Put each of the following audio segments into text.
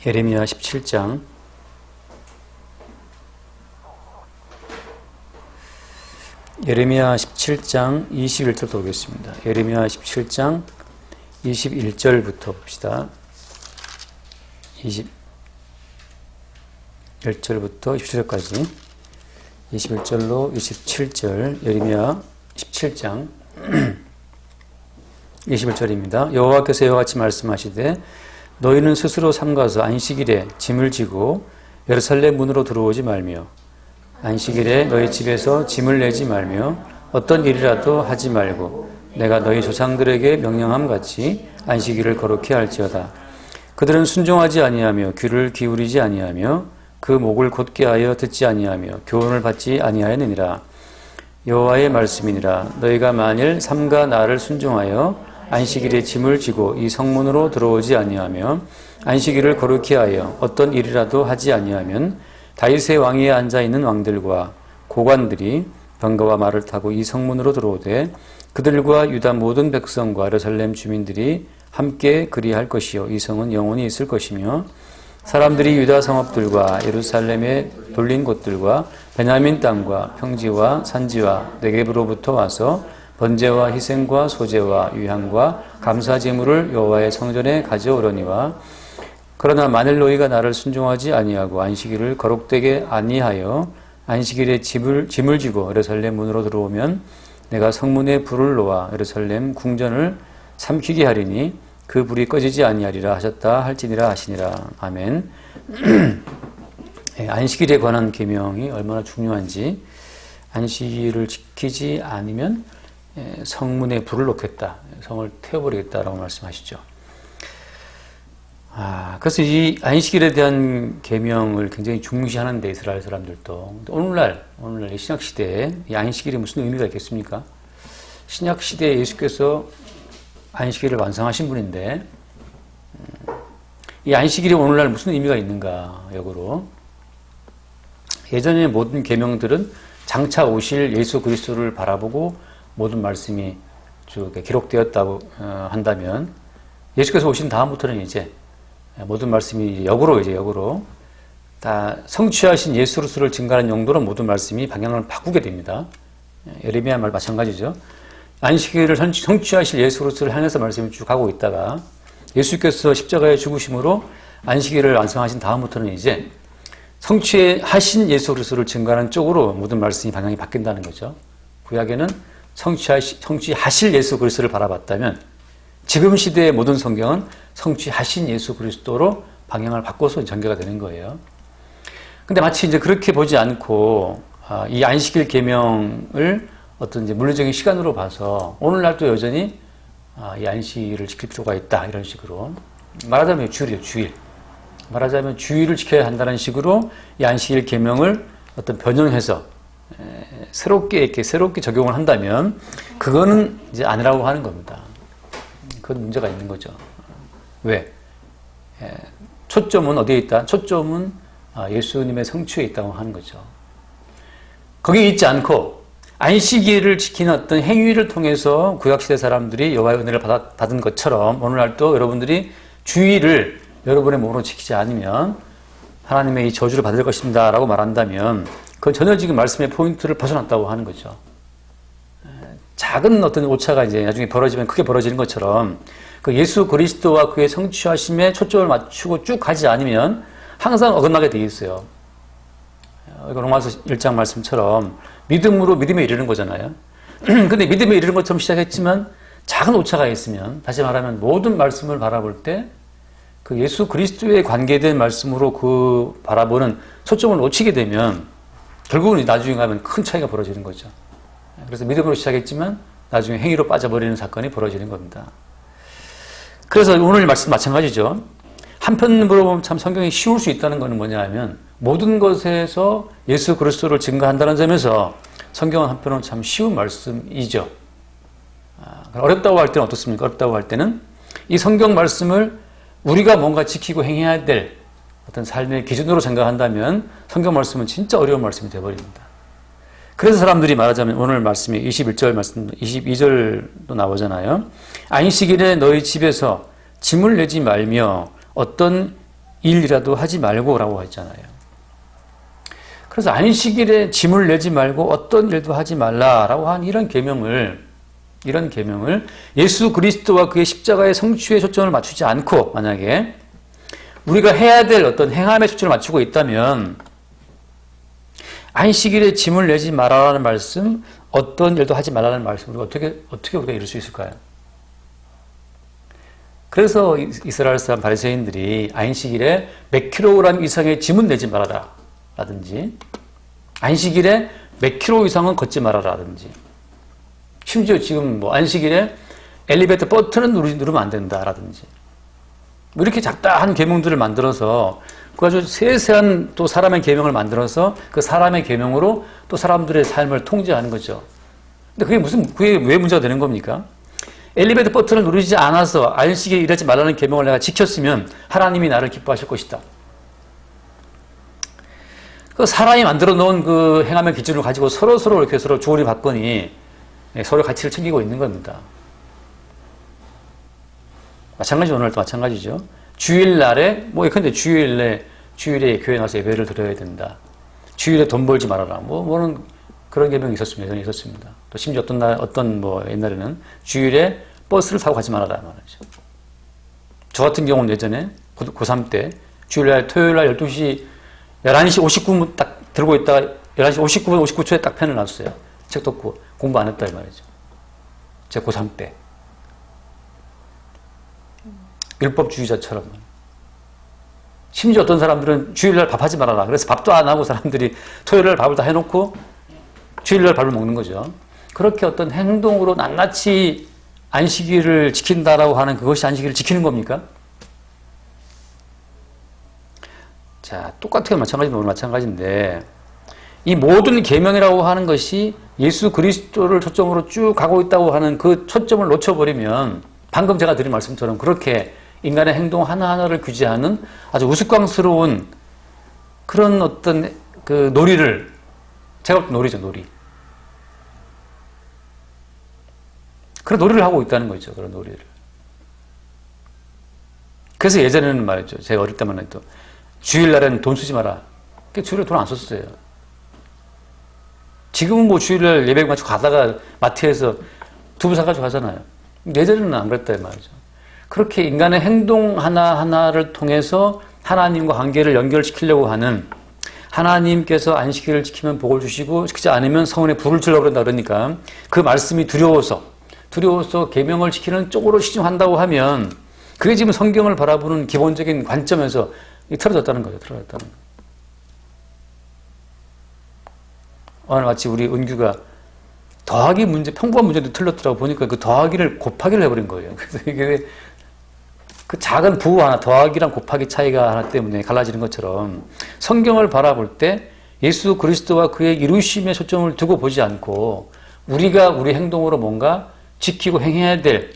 예레미야 17장 21절부터 보겠습니다. 예레미야 17장 21절부터 봅시다. 21절부터 27절까지 21절로 27절 예레미야 17장 21절입니다. 여호와께서 이와 같이 말씀하시되 너희는 스스로 삼가서 안식일에 짐을 지고 예루살렘 문으로 들어오지 말며 안식일에 너희 집에서 짐을 내지 말며 어떤 일이라도 하지 말고 내가 너희 조상들에게 명령함 같이 안식일을 거룩히 할지어다. 그들은 순종하지 아니하며 귀를 기울이지 아니하며 그 목을 곧게 하여 듣지 아니하며 교훈을 받지 아니하였느니라. 여호와의 말씀이니라. 너희가 만일 삼가 나를 순종하여 안식일에 짐을 지고 이 성문으로 들어오지 아니하며 안식일을 거룩히 하여 어떤 일이라도 하지 아니하면 다윗의 왕위에 앉아 있는 왕들과 고관들이 병거와 말을 타고 이 성문으로 들어오되 그들과 유다 모든 백성과 예루살렘 주민들이 함께 그리할 것이요 이 성은 영원히 있을 것이며 사람들이 유다 성읍들과 예루살렘에 돌린 곳들과 베냐민 땅과 평지와 산지와 네겝으로부터 와서 번제와 희생과 소제와 유향과 감사 제물을 여호와의 성전에 가져오려니와 그러나 만일 너희가 나를 순종하지 아니하고 안식일을 거룩되게 아니하여 안식일에 짐을 지고 예루살렘 문으로 들어오면 내가 성문에 불을 놓아 예루살렘 궁전을 삼키게 하리니 그 불이 꺼지지 아니하리라 하셨다 할지니라 하시니라. 아멘. 안식일에 관한 계명이 얼마나 중요한지, 안식일을 지키지 않으면 성문에 불을 놓겠다, 성을 태워버리겠다라고 말씀하시죠. 그래서 이 안식일에 대한 계명을 굉장히 중시하는데 이스라엘 사람들도 오늘날 이 신약 시대에 이 안식일이 무슨 의미가 있겠습니까? 신약 시대에 예수께서 안식일을 완성하신 분인데 이 안식일이 오늘날 무슨 의미가 있는가? 역으로 예전의 모든 계명들은 장차 오실 예수 그리스도를 바라보고 모든 말씀이 쭉 기록되었다고 한다면 예수께서 오신 다음부터는 이제 모든 말씀이 역으로 다 성취하신 예수 그리스도를 증거하는 용도로 모든 말씀이 방향을 바꾸게 됩니다. 예레미야 말 마찬가지죠. 안식일을 성취하실 예수 그리스도를 향해서 말씀이 쭉 가고 있다가 예수께서 십자가의 죽으심으로 안식일을 완성하신 다음부터는 이제 성취하신 예수 그리스도를 증거하는 쪽으로 모든 말씀이 방향이 바뀐다는 거죠. 구약에는 성취하실 예수 그리스도를 바라봤다면 지금 시대의 모든 성경은 성취하신 예수 그리스도로 방향을 바꿔서 전개가 되는 거예요. 근데 마치 이제 그렇게 보지 않고 이 안식일 계명을 어떤 이제 물리적인 시간으로 봐서 오늘날도 여전히 이 안식일을 지킬 필요가 있다 이런 식으로 말하자면 주일이죠. 주일. 말하자면 주일을 지켜야 한다는 식으로 이 안식일 계명을 어떤 변형해서 새롭게 적용을 한다면 그거는 이제 아니라고 하는 겁니다. 그건 문제가 있는 거죠. 왜? 초점은 어디에 있다? 초점은 예수님의 성취에 있다고 하는 거죠. 거기에 있지 않고 안식일을 지키는 어떤 행위를 통해서 구약시대 사람들이 여호와의 은혜를 받은 것처럼 오늘날도 여러분들이 주일을 여러분의 몸으로 지키지 않으면 하나님의 이 저주를 받을 것입니다 라고 말한다면 그건 전혀 지금 말씀의 포인트를 벗어났다고 하는 거죠. 작은 어떤 오차가 이제 나중에 벌어지면 크게 벌어지는 것처럼 그 예수 그리스도와 그의 성취하심에 초점을 맞추고 쭉 가지 않으면 항상 어긋나게 되어 있어요. 이거 로마서 1장 말씀처럼 믿음으로 믿음에 이르는 거잖아요. 근데 믿음에 이르는 것처럼 시작했지만 작은 오차가 있으면 다시 말하면 모든 말씀을 바라볼 때 그 예수 그리스도에 관계된 말씀으로 그 바라보는 초점을 놓치게 되면 결국은 나중에 가면 큰 차이가 벌어지는 거죠. 그래서 믿음으로 시작했지만 나중에 행위로 빠져버리는 사건이 벌어지는 겁니다. 그래서 오늘 말씀 마찬가지죠. 한편으로 보면 참 성경이 쉬울 수 있다는 것은 뭐냐 하면 모든 것에서 예수 그리스도를 증거한다는 점에서 성경은 한편으로 참 쉬운 말씀이죠. 어렵다고 할 때는 어떻습니까? 어렵다고 할 때는 이 성경 말씀을 우리가 뭔가 지키고 행해야 될 어떤 삶의 기준으로 생각한다면 성경 말씀은 진짜 어려운 말씀이 되어버립니다. 그래서 사람들이 말하자면 오늘 말씀이 21절 말씀, 22절도 나오잖아요. 안식일에 너희 집에서 짐을 내지 말며 어떤 일이라도 하지 말고라고 했잖아요. 그래서 안식일에 짐을 내지 말고 어떤 일도 하지 말라라고 한 이런 계명을 예수 그리스도와 그의 십자가의 성취에 초점을 맞추지 않고 만약에 우리가 해야 될 어떤 행함에 초점을 맞추고 있다면 안식일에 짐을 내지 말아라는 말씀, 어떤 일도 하지 말라는 말씀, 우리가 어떻게 우리가 이룰 수 있을까요? 그래서 이스라엘 사람 바리새인들이 안식일에 몇 킬로그램 이상의 짐은 내지 말아라 라든지 안식일에 몇 킬로 이상은 걷지 말아라 라든지 심지어 지금 뭐 안식일에 엘리베이터 버튼은 누르면 안 된다 라든지 이렇게 작다한 계명들을 만들어서 그 아주 세세한 또 사람의 계명을 만들어서 그 사람의 계명으로 또 사람들의 삶을 통제하는 거죠. 근데 그게 왜 문제가 되는 겁니까? 엘리베이터 버튼을 누르지 않아서 안식일에 일하지 말라는 계명을 내가 지켰으면 하나님이 나를 기뻐하실 것이다. 그 사람이 만들어 놓은 그 행함의 기준을 가지고 서로 이렇게 서로 주거니 받거니 서로 가치를 챙기고 있는 겁니다. 오늘도 마찬가지죠. 주일날에 예컨대 주일에 교회 나와서 예배를 드려야 된다. 주일에 돈 벌지 말아라. 뭐는 그런 계명이 있었습니다. 또 심지어 어떤 옛날에는 주일에 버스를 타고 가지 말아라 말이죠. 저 같은 경우는 예전에 고3 때 주일날 토요일날 11시 59분 딱 들고 있다가 11시 59분 59초에 딱 펜을 놨어요. 책도 없고 공부 안 했다 이 말이죠. 제 고3 때. 율법주의자처럼. 심지어 어떤 사람들은 주일날 밥하지 말아라. 그래서 밥도 안 하고 사람들이 토요일날 밥을 다 해놓고 주일날 밥을 먹는 거죠. 그렇게 어떤 행동으로 낱낱이 안식일을 지킨다라고 하는 그것이 안식일을 지키는 겁니까? 자, 똑같아요. 오늘 마찬가지인데 이 모든 계명이라고 하는 것이 예수 그리스도를 초점으로 쭉 가고 있다고 하는 그 초점을 놓쳐버리면 방금 제가 드린 말씀처럼 그렇게 인간의 행동 하나하나를 규제하는 아주 우스꽝스러운 그런 어떤 그 놀이를 제가 볼 때 놀이죠, 놀이. 그런 놀이를 하고 있다는 거죠, 그런 놀이를. 그래서 예전에는 말이죠, 제가 어릴 때만 해도 주일날에는 돈 쓰지 마라. 주일에 돈 안 썼어요. 지금은 주일날 예배 마치고 가다가 마트에서 두부 사가지고 가잖아요. 예전에는 안 그랬다 말이죠. 그렇게 인간의 행동 하나하나를 통해서 하나님과 관계를 연결시키려고 하는 하나님께서 안식일을 지키면 복을 주시고 지키지 않으면 성은에 불을 질러 그런다 그러니까 그 말씀이 두려워서 계명을 지키는 쪽으로 치중한다고 하면 그게 지금 성경을 바라보는 기본적인 관점에서 틀어졌다는 거죠. 오늘 마치 우리 은규가 더하기 문제, 평범한 문제도 틀렸더라고 보니까 그 더하기를 곱하기를 해버린 거예요. 그래서 이게 그 작은 부호 하나, 더하기랑 곱하기 차이가 하나 때문에 갈라지는 것처럼 성경을 바라볼 때 예수 그리스도와 그의 이루심에 초점을 두고 보지 않고 우리가 우리 행동으로 뭔가 지키고 행해야 될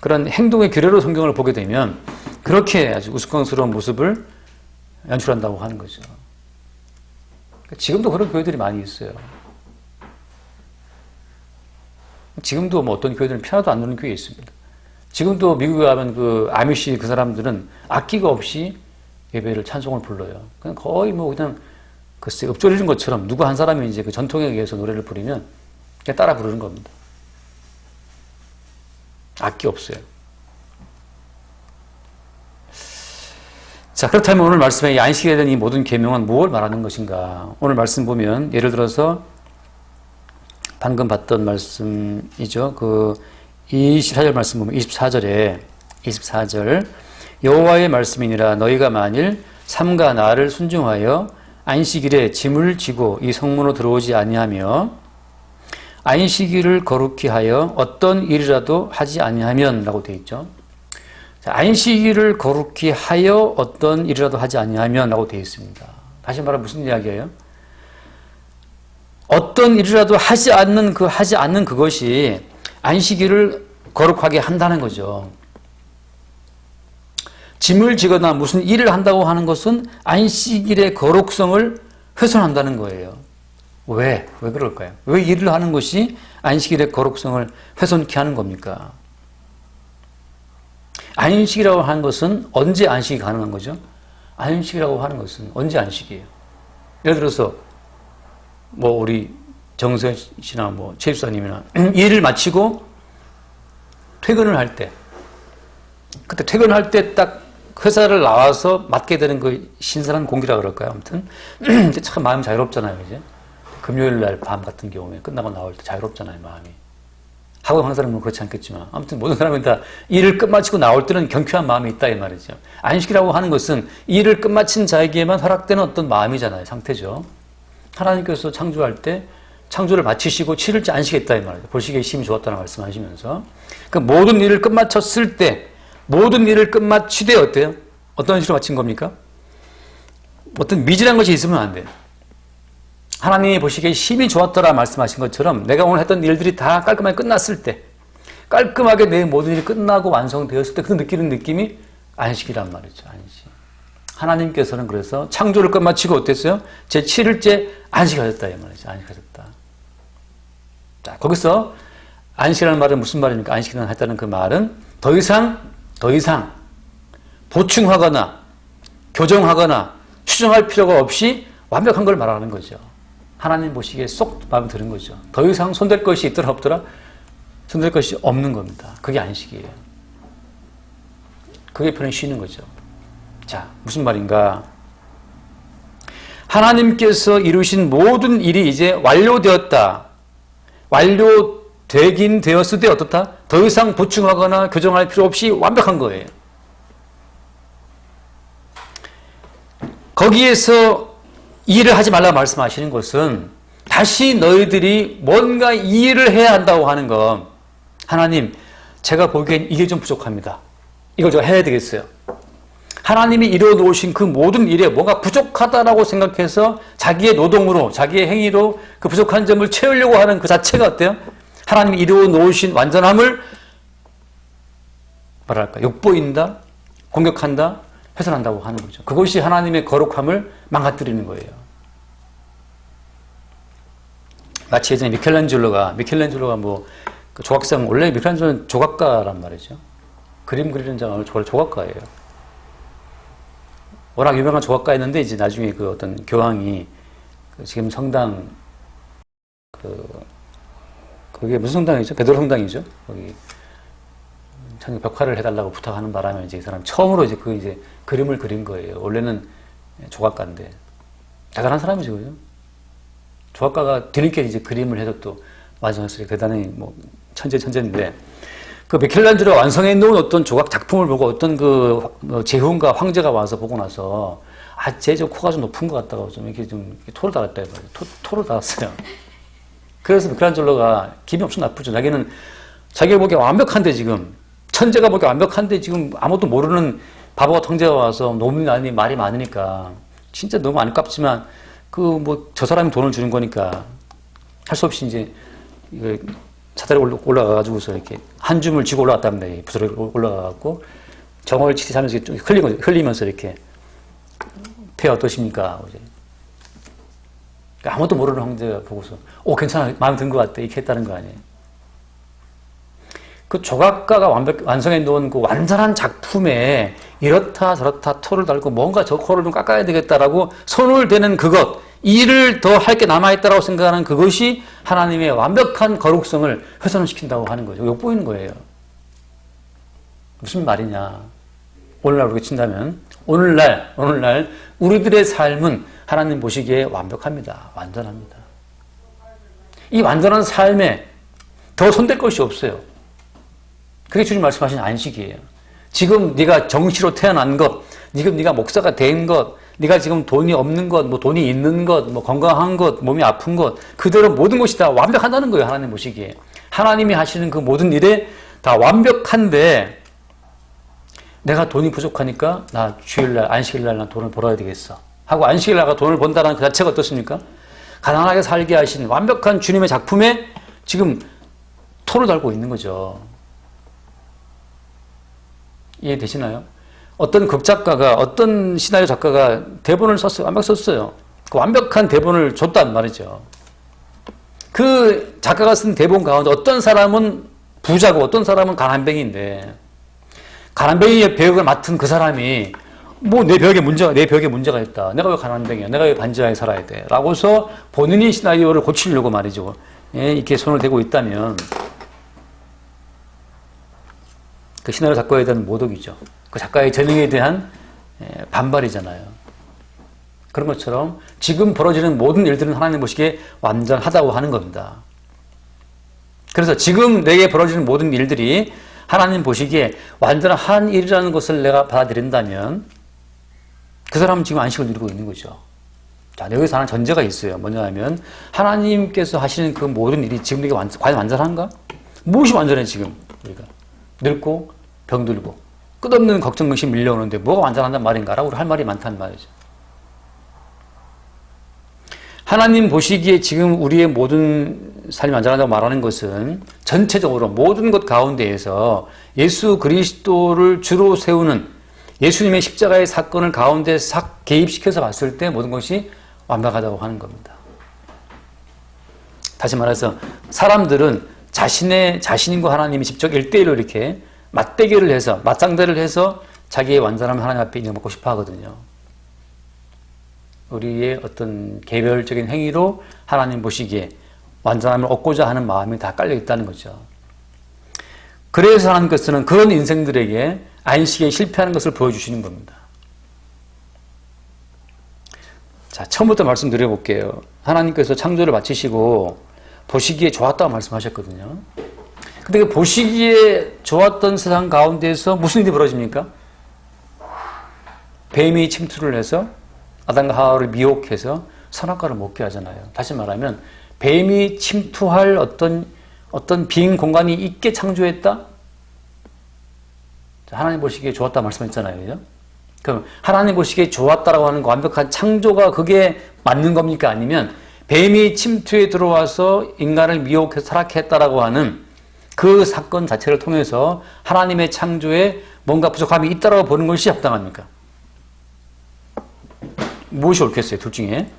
그런 행동의 규례로 성경을 보게 되면 그렇게 아주 우스꽝스러운 모습을 연출한다고 하는 거죠. 지금도 그런 교회들이 많이 있어요. 지금도 어떤 교회들은 피아노도 안 노는 교회 있습니다. 지금도 미국에 가면 그 아미시 그 사람들은 악기가 없이 예배를 찬송을 불러요. 그냥 거의 그냥 글쎄 읊조리는 것처럼 누구 한 사람이 이제 그 전통에 의해서 노래를 부르면 그냥 따라 부르는 겁니다. 악기 없어요. 자, 그렇다면 오늘 말씀에 이 안식일에 대한 이 모든 계명은 무엇을 말하는 것인가? 오늘 말씀 보면 예를 들어서 방금 봤던 말씀이죠. 그 24절 말씀 보면 24절 여호와의 말씀이니라 너희가 만일 삼가 나를 순종하여 안식일에 짐을 지고 이 성문으로 들어오지 아니하며 안식일을 거룩히 하여 어떤 일이라도 하지 아니하면 라고 되어 있죠. 자, 안식일을 거룩히 하여 어떤 일이라도 하지 아니하면 라고 되어 있습니다. 다시 말하면 무슨 이야기예요? 어떤 일이라도 하지 않는 그것이 안식일을 거룩하게 한다는 거죠. 짐을 지거나 무슨 일을 한다고 하는 것은 안식일의 거룩성을 훼손한다는 거예요. 왜 그럴까요? 왜 일을 하는 것이 안식일의 거룩성을 훼손케 하는 겁니까? 안식이라고 하는 것은 언제 안식이 가능한 거죠? 안식이라고 하는 것은 언제 안식이에요? 예를 들어서 뭐 우리 정선 씨나 뭐 최 집사님이나 일을 마치고 퇴근을 할 때, 그때 퇴근할 때 딱 회사를 나와서 맡게 되는 그 신선한 공기라 그럴까요? 아무튼 참 마음이 자유롭잖아요, 이제. 금요일 날 밤 같은 경우에 끝나고 나올 때 자유롭잖아요, 마음이. 학원 하는 사람은 그렇지 않겠지만 아무튼 모든 사람은 다 일을 끝마치고 나올 때는 경쾌한 마음이 있다 이 말이죠. 안식이라고 하는 것은 일을 끝마친 자에게만 허락되는 어떤 마음이잖아요. 상태죠. 하나님께서 창조할 때 창조를 마치시고 7일째 안식했다 이 말이죠. 볼시기에 심히 좋았다는 말씀하시면서 그 모든 일을 끝마쳤을 때 모든 일을 끝마치되 어때요? 어떤 식으로 마친 겁니까? 어떤 미진한 것이 있으면 안 돼요. 하나님이 보시기에 심히 좋았더라 말씀하신 것처럼 내가 오늘 했던 일들이 다 깔끔하게 끝났을 때, 깔끔하게 내 모든 일이 끝나고 완성되었을 때 그 느끼는 느낌이 안식이란 말이죠. 안식. 하나님께서는 그래서 창조를 끝마치고 어땠어요? 제 7일째 안식하셨다 이 말이죠. 안식하셨다. 자, 거기서 안식이라는 말은 무슨 말입니까? 안식이라는 했다는 그 말은 더 이상 보충하거나 교정하거나 추정할 필요가 없이 완벽한 걸 말하는 거죠. 하나님 보시기에 쏙 마음에 드는 거죠. 더 이상 손댈 것이 있더라 없더라? 손댈 것이 없는 겁니다. 그게 안식이에요. 그게 편히 쉬는 거죠. 자, 무슨 말인가? 하나님께서 이루신 모든 일이 이제 완료되었다. 완료되긴 되었을 때 어떻다? 더 이상 보충하거나 교정할 필요 없이 완벽한 거예요. 거기에서 이 일을 하지 말라고 말씀하시는 것은 다시 너희들이 뭔가 이 일을 해야 한다고 하는 것. 하나님, 제가 보기엔 이게 좀 부족합니다. 이걸 제가 해야 되겠어요. 하나님이 이루어 놓으신 그 모든 일에 뭔가 부족하다라고 생각해서 자기의 노동으로, 자기의 행위로 그 부족한 점을 채우려고 하는 그 자체가 어때요? 하나님이 이루어 놓으신 완전함을 뭐랄까, 욕보인다, 공격한다, 훼손한다고 하는 거죠. 그것이 하나님의 거룩함을 망가뜨리는 거예요. 마치 예전에 미켈란젤로가 뭐 그 조각상, 원래 미켈란젤로는 조각가란 말이죠. 그림 그리는 자가 조각가예요. 워낙 유명한 조각가였는데 이제 나중에 그 어떤 교황이 그 지금 성당 그게 무슨 성당이죠? 베드로 성당이죠. 거기 벽화를 해달라고 부탁하는 바람에 이제 이 사람 처음으로 이제 그림을 그린 거예요. 원래는 조각가인데 대단한 사람이죠, 그죠? 조각가가 뒤늦게 이제 그림을 해서 또 완성했어요. 대단히 뭐 천재인데 그 미켈란젤로가 완성해 놓은 어떤 조각 작품을 보고 어떤 제후인가 황제가 와서 보고 나서 쟤 좀 코가 좀 높은 것 같다고 좀 이렇게 토를 달았다 해요. 토를 달았어요. 그래서 미켈란젤로가 기분이 엄청 나쁘죠. 자기가 보기에 완벽한데 지금 천재가 보기에 완벽한데 지금 아무것도 모르는 바보 같은 형제가 와서 너무 말이 많으니까 진짜 너무 안깝지만 저 사람이 돈을 주는 거니까 할 수 없이 이제 사다리 올라가가지고서 이렇게 한 줌을 쥐고 올라갔답니다. 부스러기 올라가갖고 정월 치티하면서 좀 흘리면서 이렇게 폐 어떠십니까? 아무도 모르는 형제가 보고서 괜찮아, 마음에 든 것 같아 이렇게 했다는 거 아니에요. 그 조각가가 완성해 놓은 그 완전한 작품에 이렇다 저렇다 토를 달고 뭔가 저 코를 좀 깎아야 되겠다라고 손을 대는 그것, 일을 더 할 게 남아있다라고 생각하는 그것이 하나님의 완벽한 거룩성을 훼손시킨다고 하는 거죠. 욕보이는 거예요. 무슨 말이냐. 오늘날 우리가 친다면 오늘날 우리들의 삶은 하나님 보시기에 완벽합니다. 완전합니다. 이 완전한 삶에 더 손댈 것이 없어요. 그게 주님 말씀하신 안식이에요. 지금 네가 정시로 태어난 것, 지금 네가 목사가 된 것, 네가 지금 돈이 없는 것, 뭐 돈이 있는 것, 뭐 건강한 것, 몸이 아픈 것, 그대로 모든 것이 다 완벽하다는 거예요. 하나님 보시기에. 하나님이 하시는 그 모든 일에 다 완벽한데 내가 돈이 부족하니까 나 주일날, 안식일날 나 돈을 벌어야 되겠어 하고 안식일날 가 돈을 번다는 그 자체가 어떻습니까? 가난하게 살게 하신 완벽한 주님의 작품에 지금 토를 달고 있는 거죠. 이해되시나요? 어떤 극작가가, 어떤 시나리오 작가가 대본을 썼어요. 완벽 썼어요. 그 완벽한 대본을 줬단 말이죠. 그 작가가 쓴 대본 가운데 어떤 사람은 부자고 어떤 사람은 가난뱅이인데 가난뱅이의 배역을 맡은 그 사람이 뭐 내 벽에 문제가 있다. 내가 왜 가난뱅이야? 내가 왜 반지하에 살아야 돼? 라고서 본인이 시나리오를 고치려고 말이죠. 예, 이렇게 손을 대고 있다면 그 시나리오 작가에 대한 모독이죠. 그 작가의 재능에 대한 반발이잖아요. 그런 것처럼 지금 벌어지는 모든 일들은 하나님 보시기에 완전하다고 하는 겁니다. 그래서 지금 내게 벌어지는 모든 일들이 하나님 보시기에 완전한 일이라는 것을 내가 받아들인다면 그 사람은 지금 안식을 누리고 있는 거죠. 자, 여기서 하나 전제가 있어요. 뭐냐 하면 하나님께서 하시는 그 모든 일이 지금 내게 과연 완전한가? 무엇이 완전해 지금 우리가? 늙고 병들고 끝없는 걱정 근심 밀려오는데 뭐가 완전한단 말인가? 라고 할 말이 많단 말이죠. 하나님 보시기에 지금 우리의 모든 삶이 완전하다고 말하는 것은 전체적으로 모든 것 가운데에서 예수 그리스도를 주로 세우는 예수님의 십자가의 사건을 가운데 싹 개입시켜서 봤을 때 모든 것이 완벽하다고 하는 겁니다. 다시 말해서 사람들은 자신과 하나님이 직접 1대1로 이렇게 맞대결을 해서 맞상대를 해서 자기의 완전함을 하나님 앞에 인정받고 싶어 하거든요. 우리의 어떤 개별적인 행위로 하나님 보시기에 완전함을 얻고자 하는 마음이 다 깔려 있다는 거죠. 그래서 하나님께서는 그런 인생들에게 안식에 실패하는 것을 보여주시는 겁니다. 자, 처음부터 말씀드려볼게요. 하나님께서 창조를 마치시고 보시기에 좋았다고 말씀하셨거든요. 근데 그 보시기에 좋았던 세상 가운데서 무슨 일이 벌어집니까? 뱀이 침투를 해서 아담과 하와를 미혹해서 선악과를 먹게 하잖아요. 다시 말하면 뱀이 침투할 어떤 빈 공간이 있게 창조했다? 하나님 보시기에 좋았다 말씀했잖아요. 그죠? 그럼 하나님 보시기에 좋았다라고 하는 완벽한 창조가 그게 맞는 겁니까? 아니면 뱀이 침투에 들어와서 인간을 미혹해서 타락했다라고 하는 그 사건 자체를 통해서 하나님의 창조에 뭔가 부족함이 있다라고 보는 것이 합당합니까? 무엇이 옳겠어요? 둘 중에.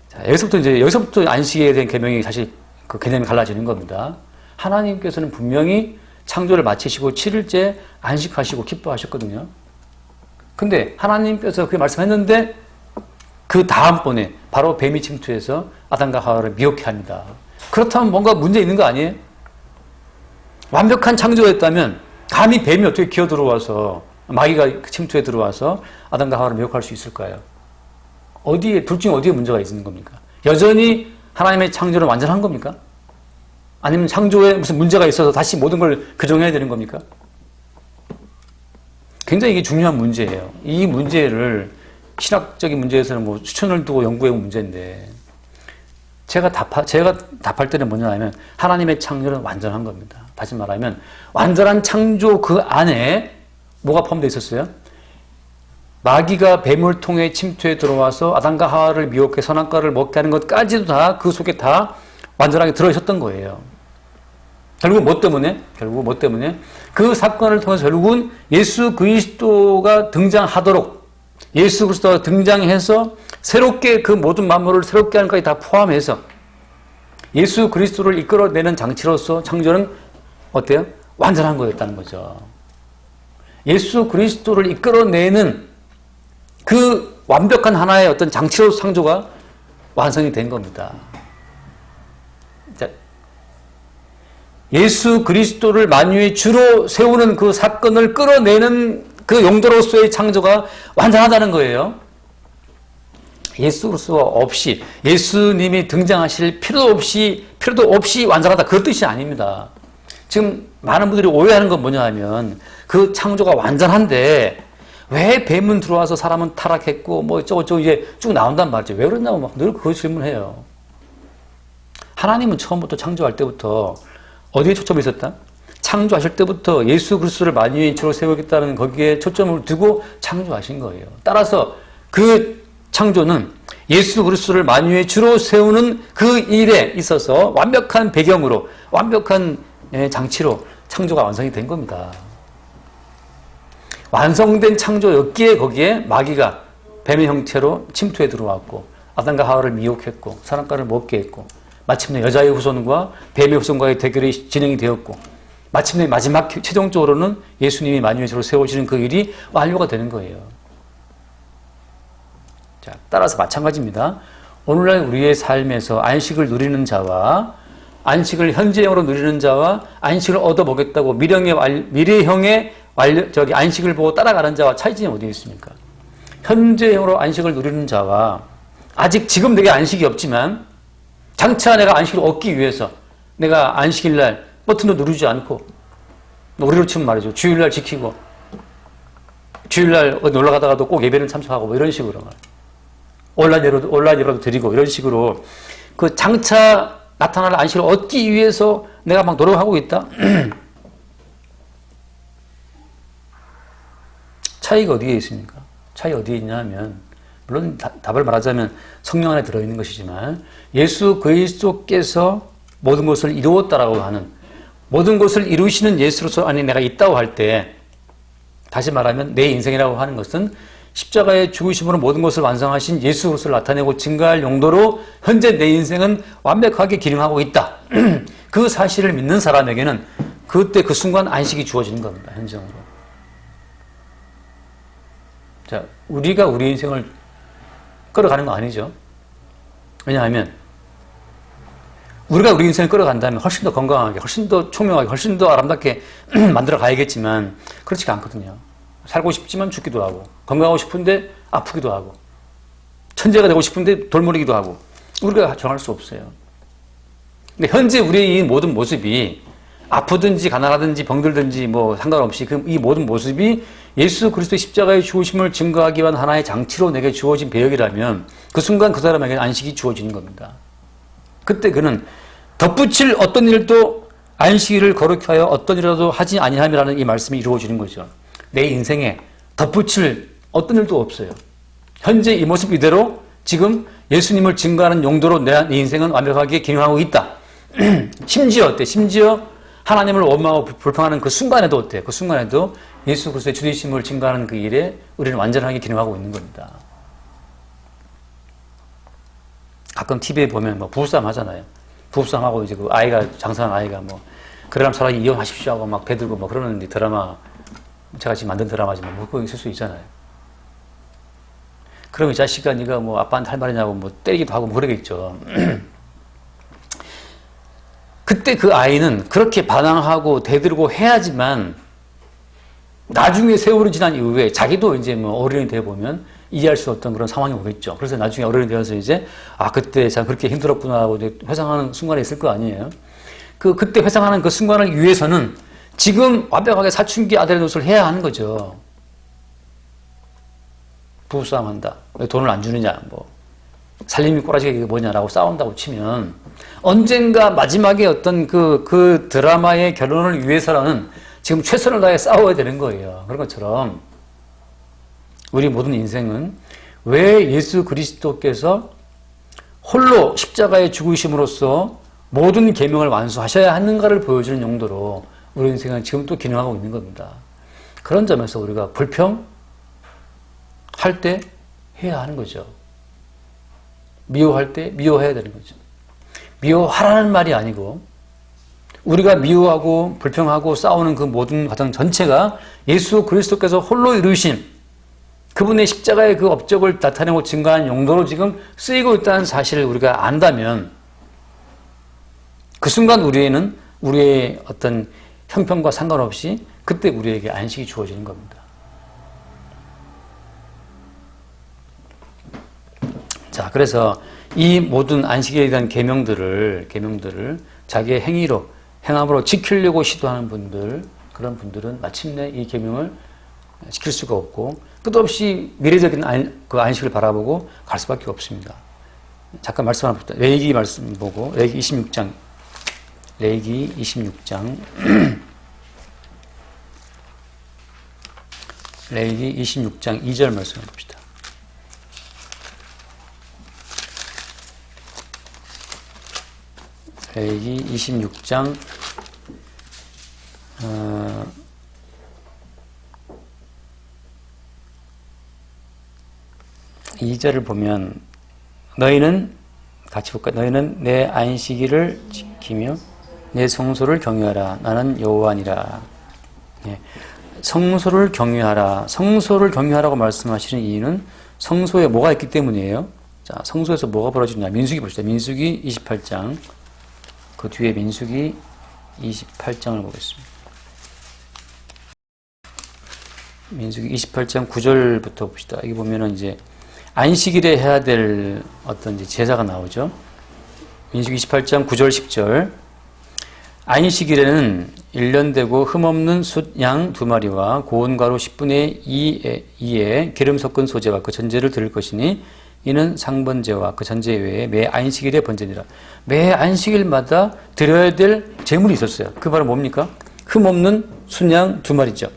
자, 여기서부터 안식에 대한 개명이 사실 그 개념이 갈라지는 겁니다. 하나님께서는 분명히 창조를 마치시고 7일째 안식하시고 기뻐하셨거든요. 근데 하나님께서 그렇게 말씀했는데 그 다음번에 바로 뱀이 침투해서 아담과 하와를 미혹해 합니다. 그렇다면 뭔가 문제 있는 거 아니에요? 완벽한 창조였다면 감히 뱀이 어떻게 기어 들어와서 마귀가 침투에 들어와서 아담과 하와를 미혹할 수 있을까요? 둘 중에 어디에 문제가 있는 겁니까? 여전히 하나님의 창조는 완전한 겁니까? 아니면 창조에 무슨 문제가 있어서 다시 모든 걸 교정해야 되는 겁니까? 굉장히 이게 중요한 문제예요. 이 문제를 신학적인 문제에서는 뭐 수천을 두고 연구해온 문제인데 제가 답할 때는 뭐냐 하면 하나님의 창조는 완전한 겁니다. 다시 말하면 완전한 창조 그 안에 뭐가 포함되어 있었어요? 마귀가 뱀을 통해 침투에 들어와서 아담과 하와를 미혹해 선악과를 먹게 하는 것까지도 다 그 속에 다 완전하게 들어있었던 거예요. 결국 뭐 때문에? 그 사건을 통해서 결국은 예수 그리스도가 등장하도록 예수 그리스도가 등장해서 새롭게 그 모든 만물을 새롭게 하는 것까지 다 포함해서 예수 그리스도를 이끌어내는 장치로서 창조는 어때요? 완전한 거였다는 거죠. 예수 그리스도를 이끌어내는 그 완벽한 하나의 어떤 장치로서 창조가 완성이 된 겁니다. 자, 예수 그리스도를 만유의 주로 세우는 그 사건을 끌어내는 그 용도로서의 창조가 완전하다는 거예요. 예수 그리스도가 없이 예수님이 등장하실 필요도 없이 완전하다 그 뜻이 아닙니다. 지금 많은 분들이 오해하는 건 뭐냐 하면 그 창조가 완전한데 왜 뱀은 들어와서 사람은 타락했고 뭐 어쩌고저쩌고 이제 쭉 나온단 말이죠. 왜 그러냐고 막 늘 그 질문해요. 하나님은 처음부터 창조할 때부터 어디에 초점이 있었다? 창조하실 때부터 예수 그리스도를 만유의 주로 세우겠다는 거기에 초점을 두고 창조하신 거예요. 따라서 그 창조는 예수 그리스도를 만유의 주로 세우는 그 일에 있어서 완벽한 배경으로 완벽한 장치로 창조가 완성이 된 겁니다. 완성된 창조였기에 거기에 마귀가 뱀의 형태로 침투에 들어왔고 아담과 하와를 미혹했고 선악과를 먹게 했고 마침내 여자의 후손과 뱀의 후손과의 대결이 진행이 되었고 마침내 마지막 최종적으로는 예수님이 만유에서로 세워지는 그 일이 완료가 되는 거예요. 자, 따라서 마찬가지입니다. 오늘날 우리의 삶에서 안식을 누리는 자와 안식을 현재형으로 누리는 자와 안식을 얻어보겠다고 미래형의 안식을 보고 따라가는 자와 차이점이 어디에 있습니까? 현재형으로 안식을 누리는 자와 아직 지금 내게 안식이 없지만 장차 내가 안식을 얻기 위해서 내가 안식일날 버튼도 누르지 않고 우리로 치면 말이죠. 주일날 지키고 주일날 놀러 가다가도 꼭 예배는 참석하고 뭐 이런 식으로 온라인으로도 드리고 이런 식으로 그 장차 나타날 안식을 얻기 위해서 내가 막 노력하고 있다. 차이가 어디에 있습니까? 차이 어디에 있냐 하면 물론 답을 말하자면 성령 안에 들어있는 것이지만 예수 그리스도께서 모든 것을 이루었다라고 하는 모든 것을 이루시는 예수로서 안에 내가 있다고 할 때 다시 말하면 내 인생이라고 하는 것은 십자가의 죽으심으로 모든 것을 완성하신 예수 그리스도를 나타내고 증거할 용도로 현재 내 인생은 완벽하게 기능하고 있다. 그 사실을 믿는 사람에게는 그때 그 순간 안식이 주어지는 겁니다. 현정으로. 자, 우리가 우리 인생을 끌어가는 거 아니죠. 왜냐하면 우리가 우리 인생을 끌어간다면 훨씬 더 건강하게, 훨씬 더 총명하게, 훨씬 더 아름답게 만들어 가야겠지만 그렇지가 않거든요. 살고 싶지만 죽기도 하고 건강하고 싶은데 아프기도 하고 천재가 되고 싶은데 돌머리기도 하고 우리가 정할 수 없어요. 근데 현재 우리의 이 모든 모습이 아프든지 가난하든지 병들든지 뭐 상관없이 이 모든 모습이 예수 그리스도의 십자가의 죽으심을 증거하기 위한 하나의 장치로 내게 주어진 배역이라면 그 순간 그 사람에게 안식이 주어지는 겁니다. 그때 그는 덧붙일 어떤 일도 안식일을 거룩히 하여 어떤 일이라도 하지 아니함이라는 이 말씀이 이루어지는 거죠. 내 인생에 덧붙일 어떤 일도 없어요. 현재 이 모습 이대로 지금 예수님을 증거하는 용도로 내 인생은 완벽하게 기능하고 있다. 심지어 어때? 심지어 하나님을 원망하고 불평하는 그 순간에도 어때? 그 순간에도 예수 그리스도의 주되심을 증거하는 그 일에 우리는 완전하게 기능하고 있는 겁니다. 가끔 TV에 보면 뭐 부부싸움 하잖아요. 부부싸움하고 이제 그 아이가, 장사한 아이가 뭐, 그러면 차라리 이혼하십시오 하고 막 배들고 뭐 그러는 드라마, 제가 지금 만든 드라마지만 뭐 그거 있을 수 있잖아요. 그럼 이 자식아 네가 뭐 아빠한테 할 말이냐고 뭐 때리기도 하고 뭐 그러겠죠. 그때 그 아이는 그렇게 반항하고 대들고 해야지만 나중에 세월이 지난 이후에 자기도 이제 뭐 어른이 돼 보면 이해할 수 없던 그런 상황이 오겠죠. 그래서 나중에 어른이 되어서 이제 그때 참 그렇게 힘들었구나 하고 이제 회상하는 순간이 있을 거 아니에요. 그때 회상하는 그 순간을 위해서는 지금 완벽하게 사춘기 아들의 노릇을 해야 하는 거죠. 부부싸움 한다. 왜 돈을 안 주느냐, 뭐. 살림이 꼬라지가 이게 뭐냐라고 싸운다고 치면 언젠가 마지막에 어떤 그 드라마의 결론을 위해서라는 지금 최선을 다해 싸워야 되는 거예요. 그런 것처럼 우리 모든 인생은 왜 예수 그리스도께서 홀로 십자가에 죽으심으로써 모든 계명을 완수하셔야 하는가를 보여주는 용도로 우리 인생은 지금 또 기능하고 있는 겁니다. 그런 점에서 우리가 불평할 때 해야 하는 거죠. 미워할 때 미워해야 되는 거죠. 미워하라는 말이 아니고 우리가 미워하고 불평하고 싸우는 그 모든 과정 전체가 예수 그리스도께서 홀로 이루신 그분의 십자가의 그 업적을 나타내고 증거한 용도로 지금 쓰이고 있다는 사실을 우리가 안다면 그 순간 우리에는 우리의 어떤 형편과 상관없이 그때 우리에게 안식이 주어지는 겁니다. 자, 그래서 이 모든 안식에 대한 계명들을 자기의 행함으로 지키려고 시도하는 분들, 그런 분들은 마침내 이 계명을 지킬 수가 없고 끝없이 미래적인 그 안식을 바라보고 갈 수밖에 없습니다. 잠깐 말씀 하나 볼게요. 레위기 말씀 보고 레위기 26장 레위기 26장 레위기 26장 2절 말씀 봅시다. 레위기 26장 2절을 보면 너희는 같이 볼까요? 너희는 내 안식일을 지키며 내 성소를 경유하라. 나는 여호와니라. 예. 성소를 경유하라. 성소를 경유하라고 말씀하시는 이유는 성소에 뭐가 있기 때문이에요. 자, 성소에서 뭐가 벌어지느냐. 민수기 봅시다. 민수기 28장. 그 뒤에 민수기 28장을 보겠습니다. 민수기 28장 9절부터 봅시다. 여기 보면은 이제 안식일에 해야 될 어떤 이제 제사가 나오죠. 민수기 28장 9절 10절. 안식일에는 1년 되고 흠없는 숫양 2마리와 고운 가루 10분의 2에 기름 섞은 소재와 그 전제를 드릴 것이니 이는 상번제와 그 전제 외에 매 안식일에 번제니라. 매 안식일마다 드려야 될 제물이 있었어요. 그 바로 뭡니까? 흠없는 순양 2마리죠.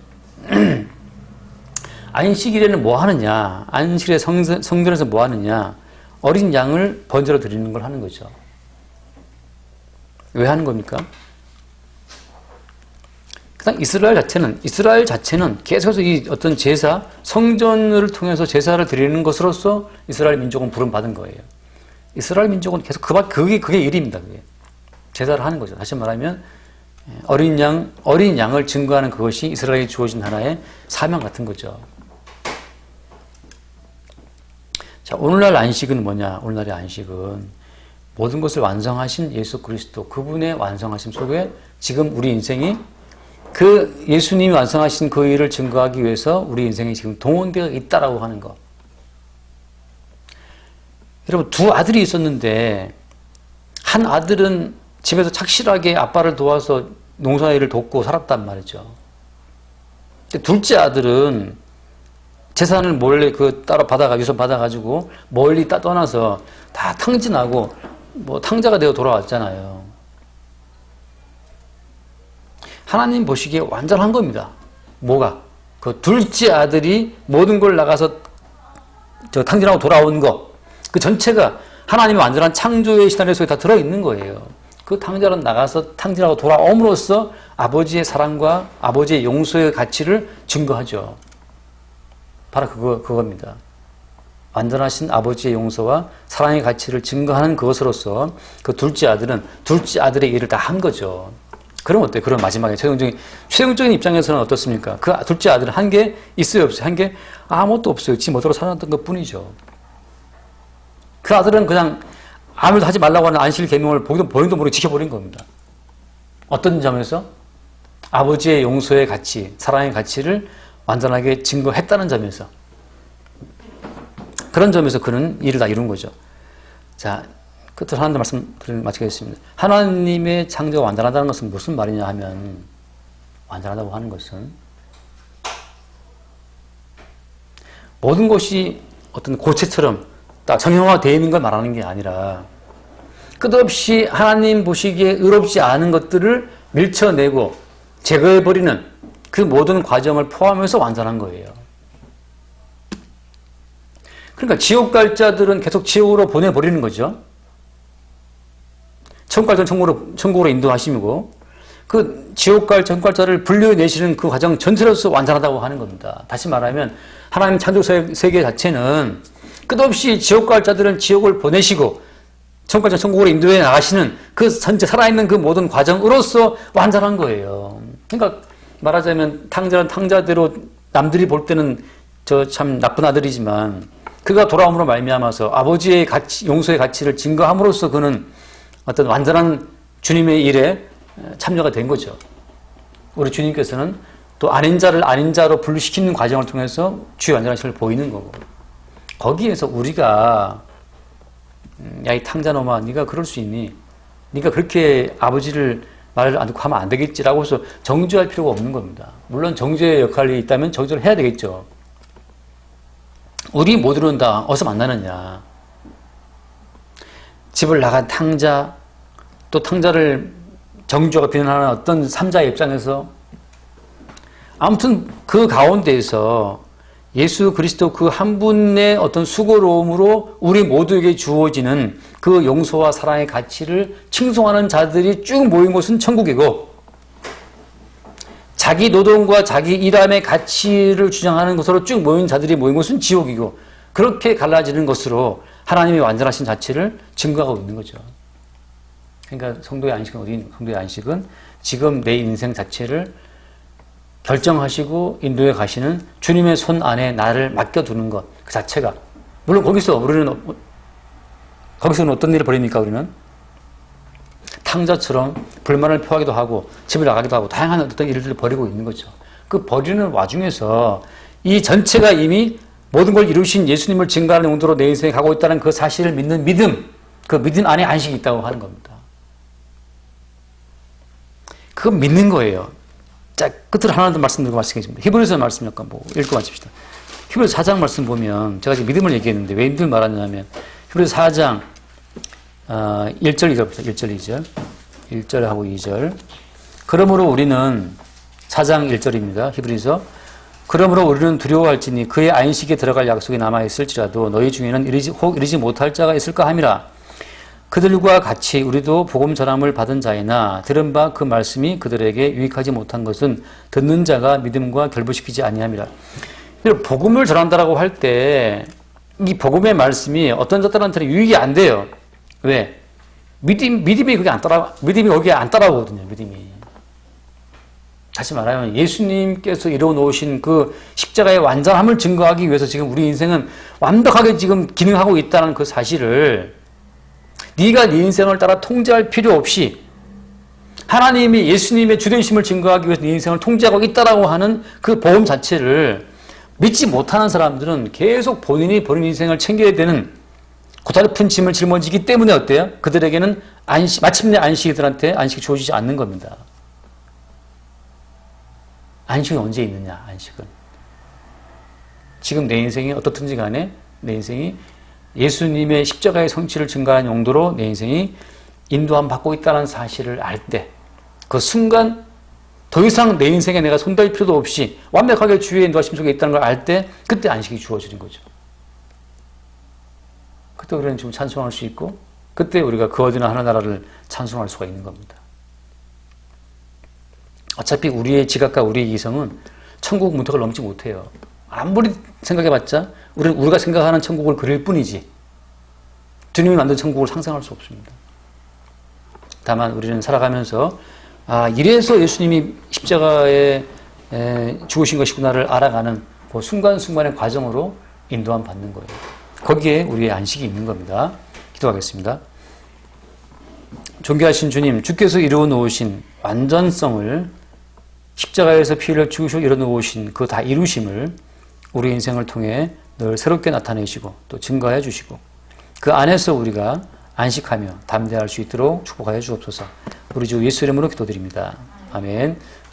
안식일에는 뭐 하느냐? 안식일에 성전에서 뭐 하느냐? 어린 양을 번제로 드리는 걸 하는 거죠. 왜 하는 겁니까? 그냥 이스라엘 자체는 계속해서 이 어떤 제사, 성전을 통해서 제사를 드리는 것으로서 이스라엘 민족은 부름받은 거예요. 이스라엘 민족은 계속 그게 일입니다. 그게. 제사를 하는 거죠. 다시 말하면, 어린 양을 증거하는 그것이 이스라엘에 주어진 하나의 사명 같은 거죠. 자, 오늘날 안식은 뭐냐? 오늘날의 안식은 모든 것을 완성하신 예수 그리스도, 그분의 완성하심 속에 지금 우리 인생이 그 예수님이 완성하신 그 일을 증거하기 위해서 우리 인생이 지금 동원되어 있다라고 하는 것. 여러분, 두 아들이 있었는데 한 아들은 집에서 착실하게 아빠를 도와서 농사일을 돕고 살았단 말이죠. 근데 둘째 아들은 재산을 몰래 따로 유선 받아가지고 멀리 떠나서 다 탕진하고 탕자가 되어 돌아왔잖아요. 하나님 보시기에 완전한 겁니다. 뭐가? 그 둘째 아들이 모든 걸 나가서 탕진하고 돌아온 거. 그 전체가 하나님의 완전한 창조의 시나리오 속에 다 들어있는 거예요. 그 탕자는 나가서 탕진하고 돌아옴으로써 아버지의 사랑과 아버지의 용서의 가치를 증거하죠. 바로 그겁니다. 완전하신 아버지의 용서와 사랑의 가치를 증거하는 그것으로서 그 둘째 아들은 둘째 아들의 일을 다 한 거죠. 그럼 어때요? 그럼 마지막에 최종적인 입장에서는 어떻습니까? 그 둘째 아들은 한 게 있어요, 없어요? 한 게 아무것도 없어요. 지 멋대로 살았던 것 뿐이죠. 그 아들은 그냥 아무도 하지 말라고 하는 안식일 계명을 보기도 모르게 지켜버린 겁니다. 어떤 점에서? 아버지의 용서의 가치, 사랑의 가치를 완전하게 증거했다는 점에서. 그런 점에서 그는 일을 다 이룬 거죠. 자, 끝으로 하나님 말씀을 마치겠습니다. 하나님의 창조가 완전하다는 것은 무슨 말이냐 하면, 완전하다고 하는 것은 모든 것이 어떤 고체처럼 딱 정형화되어 있는 걸 말하는 게 아니라 끝없이 하나님 보시기에 의롭지 않은 것들을 밀쳐내고 제거해버리는 그 모든 과정을 포함해서 완전한 거예요. 그러니까 지옥 갈 자들은 계속 지옥으로 보내버리는 거죠. 천국 갈 자는 천국으로 인도하심이고, 그 지옥 갈 천국 갈 자를 분류내시는 그 과정 전체로서 완전하다고 하는 겁니다. 다시 말하면 하나님 창조 세계 자체는 끝없이 지옥 갈 자들은 지옥을 보내시고 천국 갈 자 천국으로 인도해 나가시는 그 전체 살아있는 그 모든 과정으로서 완전한 거예요. 그러니까 말하자면 탕자는 탕자대로 남들이 볼 때는 저 참 나쁜 아들이지만 그가 돌아옴으로 말미암아서 아버지의 가치, 용서의 가치를 증거함으로써 그는 어떤 완전한 주님의 일에 참여가 된 거죠. 우리 주님께서는 또 아닌 자를 아닌 자로 분류시키는 과정을 통해서 주의 완전하심을 보이는 거고, 거기에서 우리가 야, 이 탕자놈아, 네가 그럴 수 있니? 네가 그렇게 아버지를 말을 안 듣고 하면 안 되겠지라고 해서 정죄할 필요가 없는 겁니다. 물론 정죄의 역할이 있다면 정죄를 해야 되겠죠. 우리 모두는 다 어디서 만나느냐? 집을 나간 탕자, 또 탕자를 정죄가 비난하는 어떤 삼자의 입장에서, 아무튼 그 가운데에서 예수 그리스도 그 한 분의 어떤 수고로움으로 우리 모두에게 주어지는 그 용서와 사랑의 가치를 칭송하는 자들이 쭉 모인 곳은 천국이고, 자기 노동과 자기 일함의 가치를 주장하는 것으로 쭉 모인 자들이 모인 곳은 지옥이고, 그렇게 갈라지는 것으로 하나님의 완전하신 자체를 증거하고 있는 거죠. 그러니까 성도의 안식은 어디 있는 성도의 안식은 지금 내 인생 자체를 결정하시고 인도에 가시는 주님의 손 안에 나를 맡겨두는 것 그 자체가 물론 거기서는 어떤 일을 벌입니까? 우리는 탕자처럼 불만을 표하기도 하고 집을 나가기도 하고 다양한 어떤 일들을 벌이고 있는 거죠. 그 벌이는 와중에서 이 전체가 이미 모든 걸 이루신 예수님을 증거하는 용도로 내 인생에 가고 있다는 그 사실을 믿는 믿음, 그 믿음 안에 안식이 있다고 하는 겁니다. 그거 믿는 거예요. 자, 끝으로 하나 더 말씀드리고 말씀드리겠습니다. 히브리서 말씀 잠깐 읽고 마칩시다. 히브리서 4장 말씀 보면 제가 지금 믿음을 얘기했는데 왜 믿음을 말하냐면 히브리서 4장 1절 2절부터 1절 2절 1절하고 2절 그러므로 우리는 4장 1절입니다. 히브리서 그러므로 우리는 두려워할지니 그의 안식에 들어갈 약속이 남아있을지라도 너희 중에는 이르지 못할 자가 있을까 함이라. 그들과 같이 우리도 복음 전함을 받은 자이나 들은 바 그 말씀이 그들에게 유익하지 못한 것은 듣는 자가 믿음과 결부시키지 아니함이라. 복음을 전한다라고 할 때 이 복음의 말씀이 어떤 자들한테는 유익이 안 돼요. 왜? 믿음이 거기에 안 따라오거든요. 믿음이. 다시 말하면 예수님께서 이루어 놓으신 그 십자가의 완전함을 증거하기 위해서 지금 우리 인생은 완벽하게 지금 기능하고 있다는 그 사실을 네가 네 인생을 따라 통제할 필요 없이 하나님이 예수님의 주되심을 증거하기 위해서 네 인생을 통제하고 있다라고 하는 그 복음 자체를 믿지 못하는 사람들은 계속 본인 인생을 챙겨야 되는 고달픈 짐을 짊어지기 때문에 어때요? 그들에게는 마침내 안식이들한테 안식이 주어지지 않는 겁니다. 안식은 언제 있느냐? 안식은 지금 내 인생이 어떻든지 간에 내 인생이 예수님의 십자가의 성취를 증가하는 용도로 내 인생이 인도함 받고 있다는 사실을 알 때 그 순간 더 이상 내 인생에 내가 손댈 필요도 없이 완벽하게 주의 인도하심 속에 있다는 걸 알 때 그때 안식이 주어지는 거죠. 그때 우리는 지금 찬송할 수 있고 그때 우리가 그 어디나 하나나라를 찬송할 수가 있는 겁니다. 어차피 우리의 지각과 우리의 이성은 천국 문턱을 넘지 못해요. 아무리 생각해봤자 우리가 생각하는 천국을 그릴 뿐이지 주님이 만든 천국을 상상할 수 없습니다. 다만 우리는 살아가면서 이래서 예수님이 십자가에 죽으신 것이구나를 알아가는 그 순간순간의 과정으로 인도함 받는 거예요. 거기에 우리의 안식이 있는 겁니다. 기도하겠습니다. 존귀하신 주님, 주께서 이루어 놓으신 완전성을 십자가에서 피를 주시고 이루어 놓으신 그 다 이루심을 우리 인생을 통해 늘 새롭게 나타내시고 또 증거해 주시고 그 안에서 우리가 안식하며 담대할 수 있도록 축복하여 주옵소서. 우리 주 예수 이름으로 기도드립니다. 아멘.